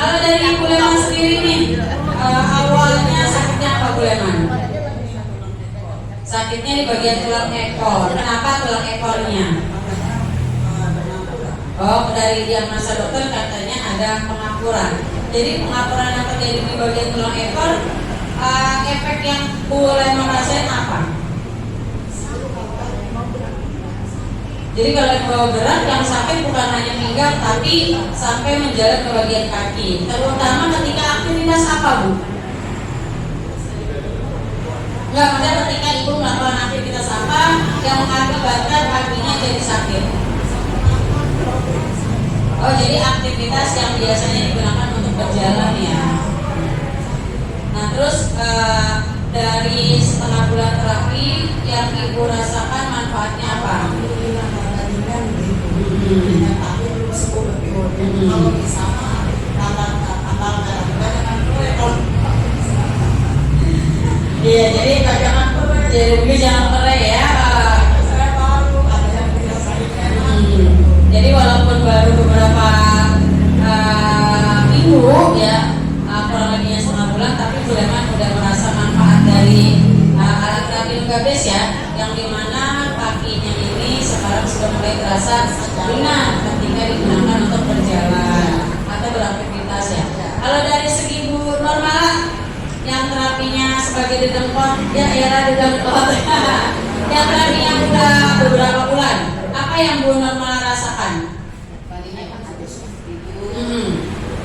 Kalau dari Ibu Leman sendiri nih, awalnya sakitnya apa Bu Leman? Sakitnya di bagian tulang ekor. Kenapa tulang ekornya? Oh, dari diagnosa dokter katanya ada pengapuran. Jadi pengapuran yang terjadi di bagian tulang ekor, efek yang Bu Leman rasain apa? Jadi kalau yang bawa berat, yang sakit bukan hanya pinggang, tapi sampai menjalar ke bagian kaki. Terutama ketika aktivitas apa Bu? Enggak, maksudnya ketika Ibu melakukan aktivitas apa yang mengakibatkan kakinya jadi sakit. Oh, jadi aktivitas yang biasanya digunakan untuk berjalan ya. Nah terus dari setengah bulan terapi yang Ibu rasakan manfaatnya apa? Kalau bisa iya, jadi jangan perih ya. Jadi walaupun baru beberapa minggu ya, kurang lebihnya setengah bulan, tapi Bu Leman sudah merasa manfaat dari alat terapi Lugabes ya, yang dimana kakinya ini sekarang sudah mulai terasa ringan ketika digunakan untuk berjalan atau beraktivitas ya. Kalau dari segi Bu Norma yang terapinya sebagai dedengkot, ya era dedengkot yang terapinya udah beberapa bulan, apa yang Bu Norma rasakan?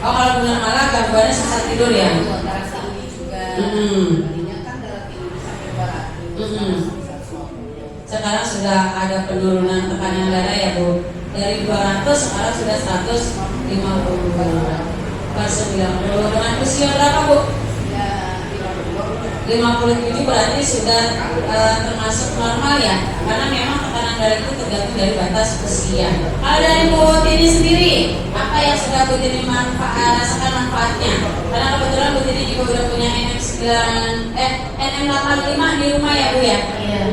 Oh, kalau Bu Norma gangguannya susah tidur ya? Sekarang sudah ada penurunan tekanan darah ya Bu, dari 200 sekarang sudah 150 per 90. Dengan usia berapa Bu? 57 berarti sudah termasuk normal ya, karena memang tekanan darah itu tergantung dari batas usia. Kalau dari Bu Tini sendiri, apa yang sudah Bu Tini rasakan manfaatnya? Karena kebetulan Bu Tini juga udah punya NM85 di rumah ya Bu ya? Iya.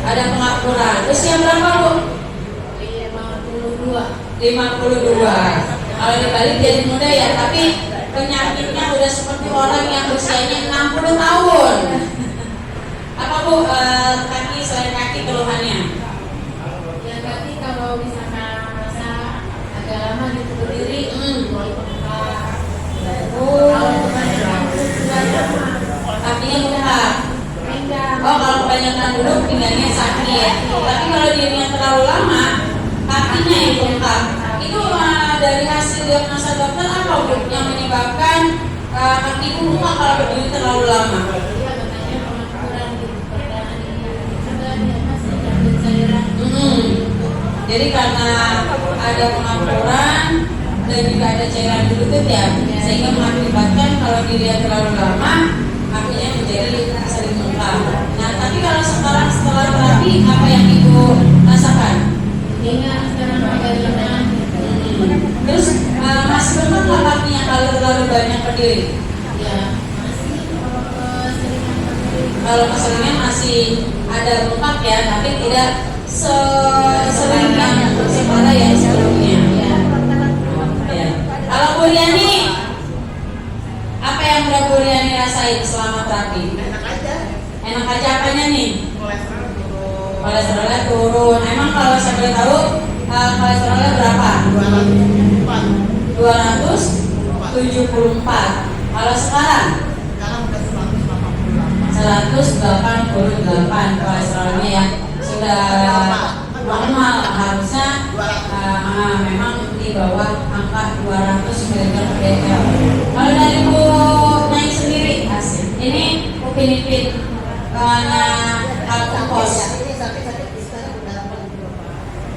Ada pengapuran. Usia berapa Bu? 52. Kalau dibalik jadi muda ya, tapi penyakitnya udah seperti orang yang usianya 60 tahun. Apa Bu kaki, selain kaki keluhannya? Ya kaki kalau misalkan merasa agak lama gitu berdiri, kakinya bengkak. Oh, kalau kebanyakan duduk pinggangnya sakit. Tapi kalau dirinya terlalu lama, kakinya yang bengkak. Itu dari hasil diagnosa dokter apa Bu yang menyebabkan kaki ibu bengkak kalau berdiri terlalu lama? Jadi karena ada pengapuran dan juga ada cairan di lutut ya, sehingga mengakibatkan kalau dilihat terlalu lama kakinya menjadi sering bengkak. Nah, tapi kalau sekarang setelah terapi apa yang Ibu rasakan? Sekarang agak ringan. Terus masih bengkak nggak kakinya kalau terlalu banyak berdiri? Ya, masih keseringan berdiri. Kalau keseringan masih ada bengkak ya, tapi tidak sesering yang separah yang sebelumnya. Ya. Kalau Bu Riani, apa yang udah Bu Riani rasain selama terapi? Enak aja apanya nih? Kolesterolnya turun. Emang kalau saya boleh tahu kolesterolnya berapa? 274. Kalau sekarang? 188 kolesterolnya ya. Sudah normal, harusnya memang di bawah angka 200 mg per dl. Kalau dari Bu Nyai sendiri, ini upin-ipin Alkukos.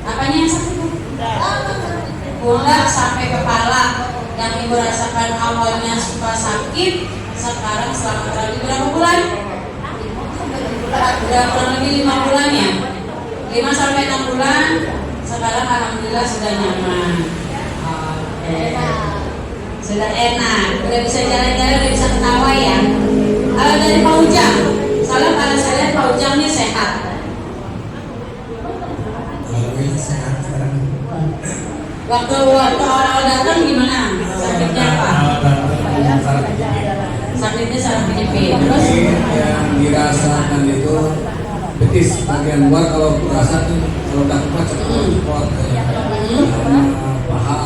Apanya yang sakit Bu? Pundak sampai kepala. Yang Ibu rasakan awalnya suka sakit, sekarang selama terapi berapa bulan? Udah kurang lebih 5 bulan ya. 5 sampai 6 bulan. Sekarang alhamdulillah sudah nyaman. Sudah enak, udah bisa jalan-jalan, udah bisa ketawa ya. Kalau dari Pak Ujang, soalnya pada saya Pak Ujang ini sehat. Waktu awal datang gimana? Sakitnya apa? Sakitnya saraf kejepit. Terus yang dirasakan itu betis bagian luar, kalau rasa tuh kalau udah kuat cepot paha,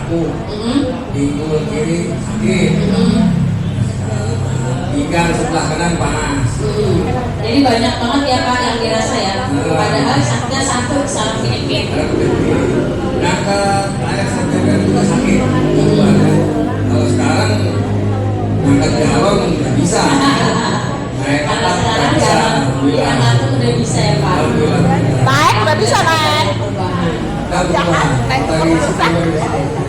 aku pinggul kiri sakit, pinggang sebelah kanan panas. Jadi banyak banget ya Pak yang dirasa ya. Padahal sakitnya satu saraf kejepit. Ngangkat air sampai juga sakit. Kalau sekarang ngangkat galon nggak bisa. Naik Karena angkat nggak sekarang bisa. yang ngatur udah bisa ya Pak. Baik, udah bisa kan? Perubahan. Dari September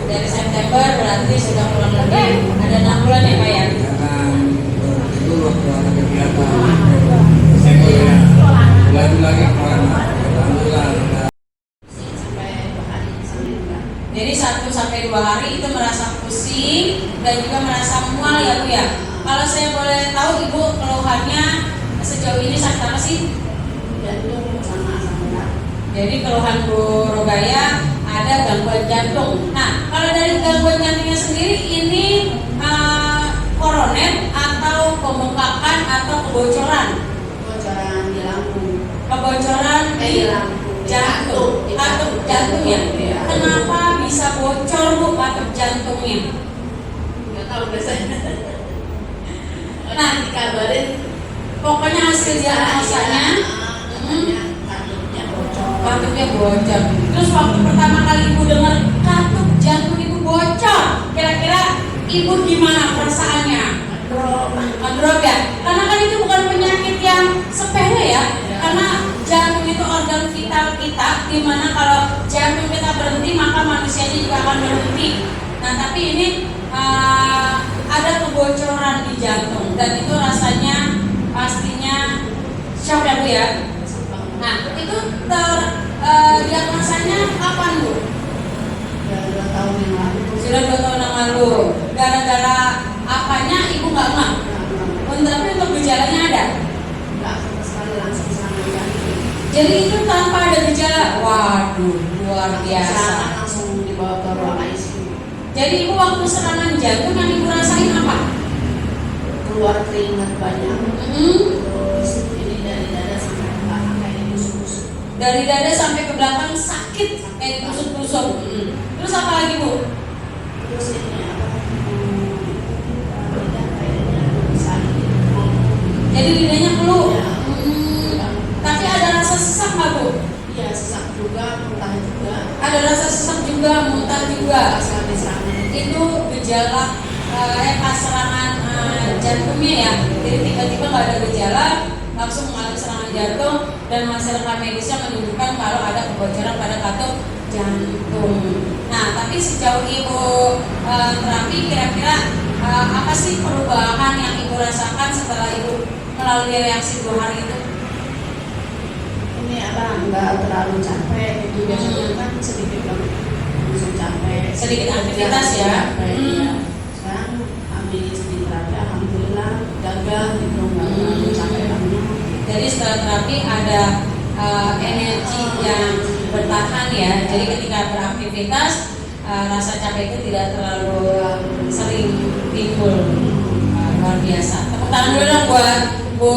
Dari September berarti sudah kurang lebih ada 6 bulan ya Pak ya. itu waktu ada kegiatan saya mulai belajar lagi kemarin. Alhamdulillah. Jadi 1 sampai 2 hari itu merasa pusing dan juga merasa mual ya Bu ya. Kalau saya boleh tahu Ibu keluhannya sejauh ini sakit apa sih? Jantung sama asam. Jadi keluhan Bu Rogaya ada gangguan jantung. Nah, kalau dari gangguan jantungnya sendiri ini koroner atau pembengkakan atau kebocoran? Bocoran di lambung. Kebocoran di lambung. jantung atau jantung ya? Kenapa bisa bocor Bu katup jantungnya? Nggak tahu biasanya. Nah, dikabarin pokoknya hasil diagnosanya katupnya bocor. katupnya bocor. Terus waktu pertama kali Ibu dengar katup jantung Ibu bocor, kira-kira Ibu gimana perasaannya? Drop ya? Karena kan itu bukan penyakit yang sepele ya. Karena jantung itu organ vital kita, dimana kalau jantung kita berhenti maka manusianya juga akan berhenti. Nah tapi ini ada kebocoran di jantung dan itu rasanya pastinya shock ya Bu ya. Nah itu diagnosanya kapan Bu? Ya 2 tahun yang lalu. Sudah 2 tahun yang lalu. Gara-gara apanya Ibu nggak ngeh? Tapi untuk gejalanya ada. Nggak sama sekali langsung serangan jantung. Jadi itu tanpa ada gejala. Waduh, luar Serangan biasa. langsung dibawa ke ruang ICU. Jadi Ibu waktu serangan jantung yang Ibu rasain apa? Keluar keringat banyak. Hmm, Terus ini dari dada sampai ke belakang kayak ditusuk-tusuk. dari dada sampai ke belakang sakit kayak ditusuk-tusuk. Terus apa lagi Bu? Terus ini apa? Lidah kayaknya sakit. Jadi lidahnya keluh. Ya. Tapi ada rasa sesak nggak Bu? Iya, sesak juga, muntah juga. Ada rasa sesak juga, muntah juga. Pas habis serangan Itu gejala pas serangan jantungnya ya. Jadi tiba-tiba nggak ada gejala, langsung mengalami serangan jantung dan hasil rekam medisnya menunjukkan kalau ada kebocoran pada katup jantung. Nah, tapi sejauh Ibu terapi kira-kira apa sih perubahan yang Ibu rasakan setelah Ibu melalui reaksi 2 hari itu? ini apa? Nggak terlalu capek gitu. Biasanya kan sedikit banget langsung capek. Sedikit aktivitas ya. Capek, iya. Sekarang ambil sedikit terapi, alhamdulillah gagal gitu, nggak terlalu capek banget. Jadi setelah terapi ada energi yang bertahan ya. Jadi ketika beraktivitas rasa capek itu tidak terlalu sering timbul. Luar biasa. Tepuk tangan dulu dong buat Bu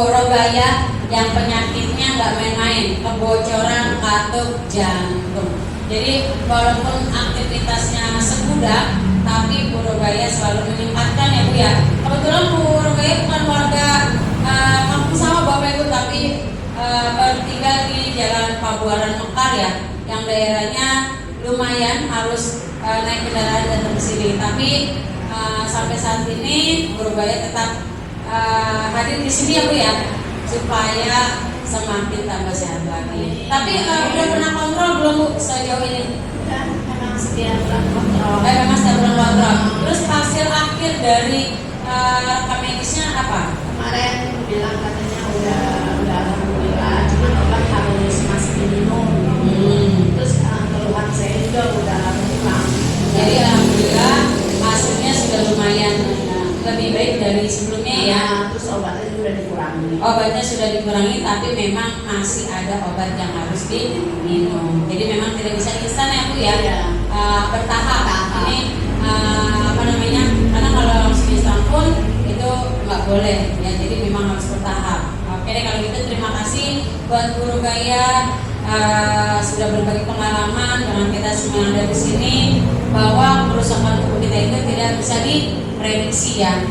Rogaya yang penyakitnya nggak main-main, kebocoran katup jantung. Jadi walaupun aktivitasnya segudang, tapi Bu Rogaya selalu meningkatkan ya Bu ya. Kebetulan Bu Rogaya bukan warga kampung sawah Bapak Ibu, tapi bertinggal di Jalan Pabuaran Mekar ya, yang daerahnya lumayan harus naik kendaraan datang ke sini. Tapi sampai saat ini Bu Rogaya tetap hadir di sini ya Bu ya, supaya semakin tambah sehat lagi. Tapi udah pernah kontrol belum Bu sejauh ini? Dan memang setiap bulan kontrol. Memang setiap bulan kontrol. Terus hasil akhir dari rekam medisnya apa? Kemarin bilang katanya udah alhamdulillah, cuma obat harus masih diminum. Terus keluhan saya juga udah berkurang. Jadi alhamdulillah hasilnya sudah lumayan lebih baik dari sebelumnya ya. Terus obatnya juga udah dikurangi. Obatnya sudah dikurangi, tapi memang masih ada obat yang harus diminum. Jadi memang tidak bisa instan ya Bu ya. Iya. Bertahap. Bertahap. Ini apa namanya? Karena kalau langsung instan pun itu nggak boleh ya. Jadi memang harus bertahap. Oke deh kalau gitu, terima kasih buat Guru Gaya sudah berbagi pengalaman dengan kita semua yang ada di sini, bahwa kerusakan tubuh kita itu tidak bisa diprediksi ya.